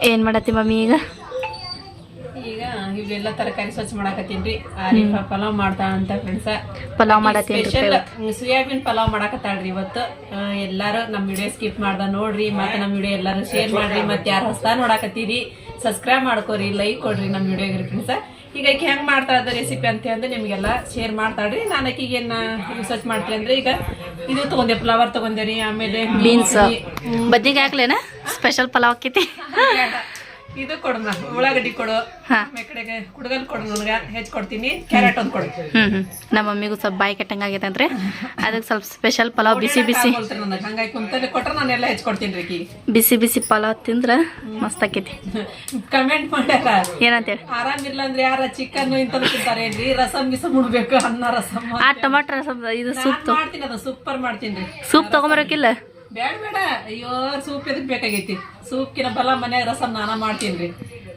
ಏನು ಮಾಡತ್ತಿ ಮಮ್ಮಿ ಈಗ ಇವೆಲ್ಲ ತರಕಾರಿ ಸ್ವಚ್ಛ ಮಾಡಾಕತ್ತೀನ್ರಿ. ಆರಿಫಾ ಪಲಾವ್ ಮಾಡ್ತಾ ಅಂತ ಫ್ರೆಂಡ್ಸ. ಪಲಾವ್ ಮಾಡತ್ತೀನಿ ಸ್ಪೆಷಲ್ ಸೋಯಾಬೀನ್ ಪಲಾವ್ ಮಾಡಾಕತ್ತಾಳ್ರಿ ಇವತ್ತು. ಎಲ್ಲಾರು ನಮ್ಮ ವಿಡಿಯೋ ಸ್ಕಿಪ್ ಮಾಡ್ದ ನೋಡ್ರಿ, ಮತ್ತೆ ನಮ್ಮ ವಿಡಿಯೋ ಎಲ್ಲಾರು ಶೇರ್ ಮಾಡ್ರಿ. ಮತ್ತೆ ಯಾರು ಹೊಸದಾ ನೋಡಾಕತ್ತೀರಿ ಸಬ್ಸ್ಕ್ರೈಬ್ ಮಾಡ್ಕೋರಿ, ಲೈಕ್ ಕೊಡ್ರಿ ನಮ್ಮ ವಿಡಿಯೋಗೆ ಫ್ರೆಂಡ್ಸ. ಈಗ ಆಕಿ ಹೆಂಗ್ ಮಾಡ್ತಾ ಇದ್ದ ರೆಸಿಪಿ ಅಂತ ಅಂದ್ರೆ ನಿಮ್ಗೆಲ್ಲ ಶೇರ್ ಮಾಡ್ತಾಳ್ರಿ. ನಾನು ಆಕಿಗೆ ಏನ ರಿಸರ್ಚ್ ಮಾಡ್ತೀನಿ ಅಂದ್ರೆ ಈಗ ಇದು ತಗೊಂಡೆ, ಫ್ಲವರ್ ತಗೊಂಡೇರಿ, ಆಮೇಲೆ ಬೀನ್ಸ್ ಬದ್ನಿಕಾಯಿ ಹಾಕ್ಲೇನ ಸ್ಪೆಷಲ್ ಪಲಾವ್ ಆಕೈತಿ. ಇದು ಕೊಡೋಣ, ಉಳ್ಳಾಗಡ್ಡಿ ಕೊಡು, ಕಡೆಗೆ ಕುಡಗಲ್ ಕೊಡು, ನನಗೆ ಹೆಚ್ಚು ಕೊಡ್ತೀನಿ. ಕ್ಯಾರೆಟ್ ಒಂದು ಕೊಡು. ನಮ್ಮ ಮಮ್ಮಿಗೂ ಸ್ವಲ್ಪ ಬಾಯಿ ಕೆಟ್ಟಂಗ ಆಗೈತೆ ಅಂದ್ರೆ ಅದಕ್ಕೆ ಸ್ವಲ್ಪ ಸ್ಪೆಷಲ್ ಪಲಾವ್ ಬಿಸಿ ಬಿಸಿ ಹಂಗಾಗಿ ಕುಂತಲ್ಲಿ ಕೊಟ್ರೆ ನಾನೆಲ್ಲ ಹೆಚ್ಚು ಕೊಡ್ತೀನಿ ರೀ. ಬಿಸಿ ಬಿಸಿ ಪಲಾವ್ ತಿಂದ್ರೆ ಮಸ್ತ್ ಆಕೈತಿ. ಕಮೆಂಟ್ ಮಾಡ್ಯಾರ ಏನಂತೇಳಿ, ಆರಾಮಿಲ್ಲ ಅಂದ್ರೆ ಯಾರ ಚಿಕನ್ ಇಂಥದ್ದು ತಿಂತಾರೆ ಏನ್ರಿ, ರಸಮ್ ಬಿಸಮ್ ಉಣ್ಬೇಕು, ಅನ್ನ ರಸಮ್. ಆ ಟೊಮಾಟೊ ರಸಮ್ ಇದು ಸೂಪ್ ಮಾಡ್ತೀನಿ, ಅದು ಸೂಪರ್ ಮಾಡ್ತೀನಿ. ಸೂಪ್ ತಗೊಂಬರಕಿಲ್ಲ? ಬೇಡ ಬೇಡ, ಅಯ್ಯೋ ಸೂಪ್ ಎದಕ್ ಬೇಕಾಗೈತಿ? ಸೂಪ್ಕಿನ ಬಲ ಮನ್ಯಾಗ ರಸಮ್ ನಾನ ಮಾಡ್ತೀನಿ.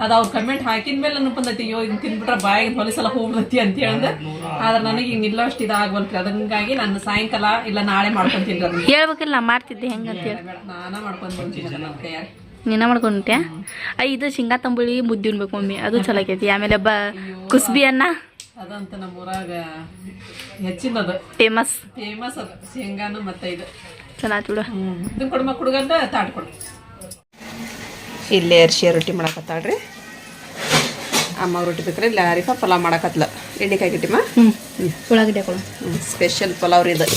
ಅದ ಅವ್ರ ಕಮೆಂಟ್ ಹಾಕಿದ ಮೇಲೆ ನನಗೆ ಬಂದೈತಿ, ಅಯ್ಯೋ ಇದನ್ನ ತಿನ್ಬಿಟ್ರೆ ಬಾಯಿಗೆ ಹೊಲಿಸಲ ಹೋಗ್ಬತ್ತಿ ಅಂತ ಹೇಳಿದ್ರೆ. ಆದ್ರೆ ನನಗೆ ಈಗ ನಿಲ್ಲೋಷ್ಟು ಇದಾಗವಲ್ರಿ. ಅದಂಗಾಗಿ ನಾನು ಸಾಯಂಕಾಲ ಇಲ್ಲ ನಾಳೆ ಮಾಡ್ಕೊಂತೀನಿ. ಅದನ್ನ ಹೇಳ್ಬೇಕಿಲ್ಲ, ನಾ ಮಾಡ್ತಿದ್ದೆ ಹೆಂಗಂತ ಹೇಳಿ. ನಾನ ಮಾಡ್ಕೊಂಡ್ ಬಂತೀನಿ ನನ್ನ ಕೈಯಾಗ. ನೀನ ಮಾಡ್ಕೊಂಡ್ಯಾ? ಇದು ಶೇಂಗಾ ತಂಬುಳಿ ಮುದ್ದೆ ಉಣ್ಬೇಕು ಮಮ್ಮಿ, ಅದು ಚಲೋ ಆಕೈತಿ. ಆಮೇಲೆ ಕುಸ್ಬಿ ಅನ್ನ ಅದಂತ ನಮ್ಮ ಊರಾಗ ಹೆಚ್ಚಿನದು ಫೇಮಸ್ ಅದು ಶೇಂಗಾನು. ಮತ್ತೆ ಇದು ಚಲೋ ಆತು ಬಿಡು. ಇದನ್ನ ಕೊಡಮ್ಮ, ಕುಡ್ಗಂತ ತಾಟ್ಕೊಡು. ಇಲ್ಲೇ ಅರ್ಶಿ ರೊಟ್ಟಿ ಮಾಡಕತ್ತಾಳ್ರಿ. ಅಮ್ಮ ರೊಟ್ಟಿ ಬೇಕ್ರೆ ಇಲ್ಲ ಆರಿಫಾ ಪಲಾವ್ ಮಾಡಕತ್ಲ. ಎಣ್ಣೆಕಾಯಿ ಗಿಟ್ಟಿಮ್ಮ, ಉಳ್ಳಾಗಡ್ಡಿ ಹಾಕೊಳ್ಳ. ಸ್ಪೆಷಲ್ ಪಲಾವ್ ಇದು.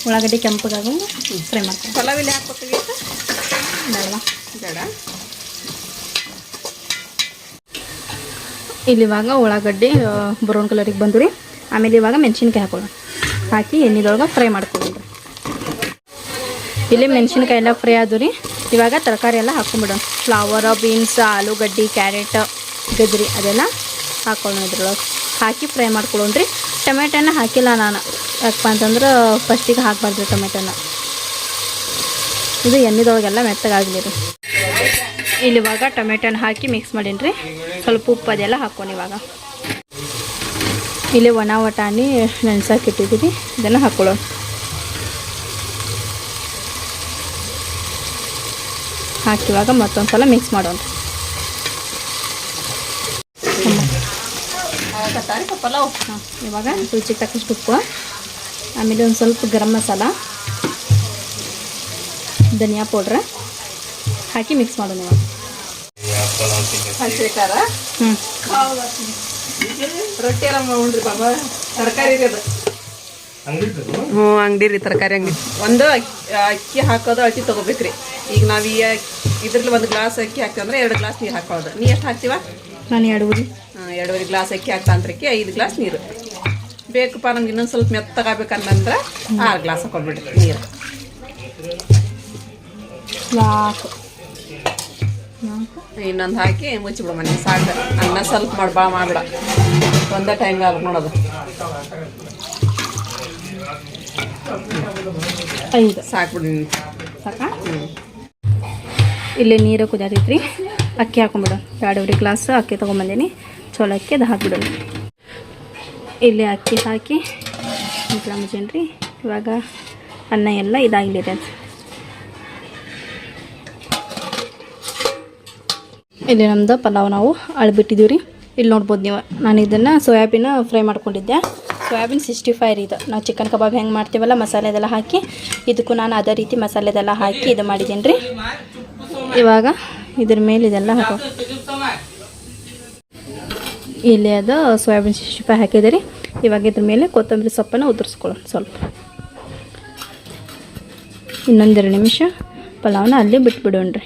ಉಳ್ಳಾಗಡ್ಡಿ ಕೆಂಪಗಾಗ ಫ್ರೈ ಮಾಡ್ತೀನಿ. ಪಲಾವ್ ಇಲ್ಲಿ ಹಾಕ್ಬೇಕಾಗಿತ್ತು ಬೇಡವಾ? ಬೇಡ. ಇಲ್ಲಿ ಇವಾಗ ಉಳ್ಳಾಗಡ್ಡಿ ಬ್ರೌನ್ ಕಲರಿಗೆ ಬಂದು ರೀ. ಆಮೇಲೆ ಇವಾಗ ಮೆಣಸಿನ್ಕಾಯಿ ಹಾಕೊಳ್ಳೋಣ. ಹಾಕಿ ಎಣ್ಣೆದೊಳಗೆ ಫ್ರೈ ಮಾಡ್ಕೊಳ್ಳೋಣ. ಇಲ್ಲಿ ಮೆಣಸಿನ್ಕಾಯಿ ಎಲ್ಲ ಫ್ರೈ ಆದವು ರೀ. ಇವಾಗ ತರಕಾರಿ ಎಲ್ಲ ಹಾಕ್ಕೊಂಬಿಡೋಣ. ಫ್ಲವರ್, ಬೀನ್ಸ್, ಆಲೂಗಡ್ಡೆ, ಕ್ಯಾರೆಟ್, ಗಜ್ರಿ ಅದೆಲ್ಲ ಹಾಕ್ಕೊಳ್ಳೋಣ. ಇದ್ರೊಳಗೆ ಹಾಕಿ ಫ್ರೈ ಮಾಡ್ಕೊಳ್ಳೋಣ್ರಿ. ಟೊಮೆಟೊನ ಹಾಕಿಲ್ಲ ನಾನು, ಯಾಕಪ್ಪ ಅಂತಂದ್ರೆ ಫಸ್ಟಿಗೆ ಹಾಕಬಾರ್ದು ಟೊಮೆಟೊನ. ಇದು ಎಣ್ಣೆದೊಳಗೆಲ್ಲ ಮೆತ್ತಗಾಗಲಿ ರೀ. ಇಲ್ಲಿ ಇವಾಗ ಟೊಮೆಟೊನ ಹಾಕಿ ಮಿಕ್ಸ್ ಮಾಡೀನಿ ರೀ. ಸ್ವಲ್ಪ ಉಪ್ಪು ಅದೆಲ್ಲ ಹಾಕ್ಕೊಂಡು ಇವಾಗ ಇಲ್ಲಿ ಒಣ ವಟಾಣಿ ನೆನ್ಸಾಕಿ ಇಟ್ಟಿದ್ದೀರಿ, ಇದನ್ನು ಹಾಕ್ಕೊಳ್ಳೋಣ. ಹಾಕಿ ಇವಾಗ ಮತ್ತೊಂದು ಸಲ ಮಿಕ್ಸ್ ಮಾಡೋಣ. ಪಲಾವ್ ಇವಾಗ ರುಚಿಗೆ ತಕ್ಕಷ್ಟು ಉಪ್ಪು, ಆಮೇಲೆ ಒಂದು ಸ್ವಲ್ಪ ಗರಂ ಮಸಾಲ, ಧನಿಯಾ ಪೌಡ್ರ್ ಹಾಕಿ ಮಿಕ್ಸ್ ಮಾಡೋಣ. ಇವಾಗ ರೊಟ್ಟಿ ಎಲ್ಲ ಉಣ್ರಿ ಬಾಬಾ. ತರಕಾರಿ ರೀ ಅದು. ಅಂಗಡಿ ರೀ, ತರಕಾರಿ ಅಂಗಡಿ. ಒಂದು ಅಕ್ಕಿ ಹಾಕೋದು ಅಳತಿ ತೊಗೋಬೇಕ್ರಿ. ಈಗ ನಾವು ಈ ಇದ್ರಲ್ಲಿ ಒಂದು ಗ್ಲಾಸ್ ಅಕ್ಕಿ ಹಾಕ್ತೀವಿ ಅಂದ್ರೆ 2 ಗ್ಲಾಸ್ ನೀರು ಹಾಕೋದು. ನೀ ಎಷ್ಟು ಹಾಕ್ತೀವ? ನಾನು 2.5 ಗ್ಲಾಸ್ ಅಕ್ಕಿ ಹಾಕ್ತಾ ಅಂತ್ರಕ್ಕೆ 5 ಗ್ಲಾಸ್ ನೀರು ಬೇಕಪ್ಪ. ನಮ್ಗೆ ಇನ್ನೊಂದು ಸ್ವಲ್ಪ ಮೆತ್ತಗಾಗಬೇಕಂದ್ರೆ 6 ಗ್ಲಾಸ್ ಹಾಕೊಂಡ್ಬಿಡ್ರಿ ನೀರು. ಇನ್ನೊಂದು ಹಾಕಿ ಮುಚ್ಚಿಬಿಡು ಮನೆ ಸಾಕು. ಅನ್ನ ಸ್ವಲ್ಪ ಮಾಡಿ ಭಾಳ ಮಾಡಿಬಿಡ, ಒಂದೇ ಟೈಮ್ಗೆ ಆಗ್ಬೇಕು ನೋಡೋದು. 5 ಸಾಕ್ಬಿಡಿ ಸಾಕಾ? ಇಲ್ಲಿ ನೀರು ಕುದಿಯತೈತ್ರಿ. ಅಕ್ಕಿ ಹಾಕೊಂಡ್ಬಿಡೋಣ. 2.5 ಗ್ಲಾಸ್ ಅಕ್ಕಿ ತೊಗೊಂಬಂದೀನಿ. ಚೋಳ ಅಕ್ಕಿ ಅದು ಹಾಕ್ಬಿಡೋಣ. ಇಲ್ಲಿ ಅಕ್ಕಿ ಹಾಕಿ ಮುಚ್ಚೇನ್ರಿ. ಇವಾಗ ಅನ್ನ ಎಲ್ಲ ಇದಾಗಲಿದೆ. ಇಲ್ಲಿ ನಮ್ದು ಪಲಾವ್ ನಾವು ಅಳ್ಬಿಟ್ಟಿದ್ದೀವಿ ರೀ. ಇಲ್ಲಿ ನೋಡ್ಬೋದು ನೀವು. ನಾನು ಇದನ್ನು ಸೋಯಾಬೀನ್ ಫ್ರೈ ಮಾಡ್ಕೊಂಡಿದ್ದೆ. ಸೋಯಾಬೀನ್ 65 ರೀ ಇದು. ನಾವು ಚಿಕನ್ ಕಬಾಬ್ ಹೆಂಗೆ ಮಾಡ್ತೀವಲ್ಲ ಮಸಾಲೆದೆಲ್ಲ ಹಾಕಿ, ಇದಕ್ಕೂ ನಾನು ಅದೇ ರೀತಿ ಮಸಾಲೆದೆಲ್ಲ ಹಾಕಿ ಇದು ಮಾಡಿದ್ದೀನಿ ರೀ. ಇವಾಗ ಇದ್ರ ಮೇಲೆ ಇದೆಲ್ಲ ಹಾಕೋ. ಇಲ್ಲಿ ಅದು ಸೋಯಾಬೀನ್ 65 ಹಾಕಿದೆ ರೀ. ಇವಾಗ ಇದ್ರ ಮೇಲೆ ಕೊತ್ತಂಬರಿ ಸೊಪ್ಪನ್ನು ಉದುರಿಸ್ಕೊಳ್ಳೋಣ ಸ್ವಲ್ಪ. ಇನ್ನೊಂದೆರಡು ನಿಮಿಷ ಪಲಾವ್ನ ಅಲ್ಲೇ ಬಿಟ್ಬಿಡೋಣ್ರಿ.